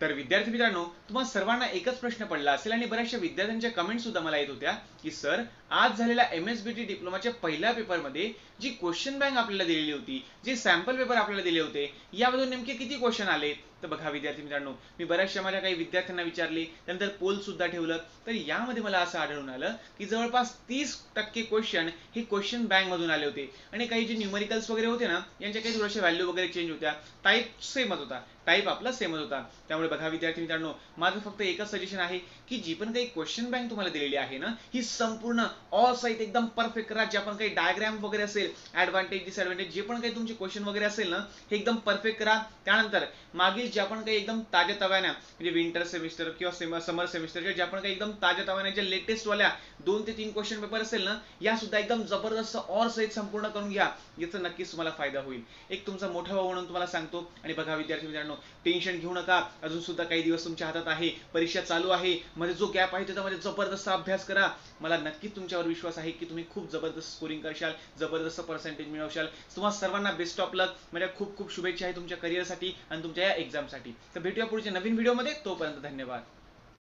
तर विद्यार्थी मित्रांनो, तुम्हाला सर्वांना एकच प्रश्न पडला असेल आणि बऱ्याचशा विद्यार्थ्यांच्या कमेंट सुद्धा मला येत होत्या की सर, आज झालेल्या MSBT डिप्लोमाच्या पहिल्या पेपरमध्ये जी क्वेश्चन बँक आपल्याला दिलेली होती, जे सॅम्पल पेपर आपल्याला दिले होते, यामधून नेमके किती क्वेश्चन आले? तर बघा विद्यार्थी मित्रांनो, मी बऱ्याचशा माझ्या काही विद्यार्थ्यांना विचारले, त्यानंतर पोल सुद्धा ठेवलं, तर यामध्ये मला असं आढळून आलं की जवळपास 30% क्वेश्चन हे क्वेश्चन बँक मधून आले होते आणि काही जे न्यूमेरिकल्स वगैरे होते ना, यांच्या काही थोड्याशा व्हॅल्यू वगैरे चेंज होत्या, टाईप सेमच होता, टाईप आपला सेमच होता. त्यामुळे बघा विद्यार्थी मित्रांनो, माझं फक्त एकच सजेशन आहे की जी पण काही क्वेश्चन बँक तुम्हाला दिलेली आहे ना, ही संपूर्ण ऑल सहित एकदम परफेक्ट करा. जे पण काही डायग्राम वगैरे असेल, ऍडव्हान्टेज डिसएडव्हान्टेज जे पण काही तुमचे क्वेश्चन वगैरे असेल ना, हे एकदम परफेक्ट करा. त्यानंतर मागील ज्या पण काही एकदम ताज्या तव्याने म्हणजे विंटर सेमिस्टर किंवा समर सेमिस्टरच्या ज्या पण काही एकदम ताज्या तव्याने ज्या लेटेस्ट वाल्या 2 ते 3 क्वेश्चन पेपर असेल ना, या सुद्धा एकदम जबरदस्त ऑल सहित संपूर्ण करून घ्या. याचा नक्कीच तुम्हाला फायदा होईल. एक तुमचा मोठा भाऊ म्हणून तुम्हाला सांगतो. आणि बघा विद्यार्थी मित्रांनो, टेन्शन घेऊ नका, अजून सुद्धा काही दिवस तुमच्या हातात आहे, परीक्षा चालू आहे, मध्ये जो गॅप आहे त्याच्यामध्ये जबरदस्त अभ्यास करा. मला नक्कीच तुमच्यावर विश्वास आहे की तुम्ही खूप जबरदस्त स्कोरिंग करशाल, जबरदस्त पर्सेंटेज मिळवशाल. तुम्हाला सर्वांना बेस्ट ऑफ लक. म्हणजे खूप खूप शुभेच्छा आहे तुमच्या करिअरसाठी आणि तुमच्या या एक्झामसाठी. तर भेटूया पुढच्या नवीन व्हिडिओमध्ये. तोपर्यंत धन्यवाद.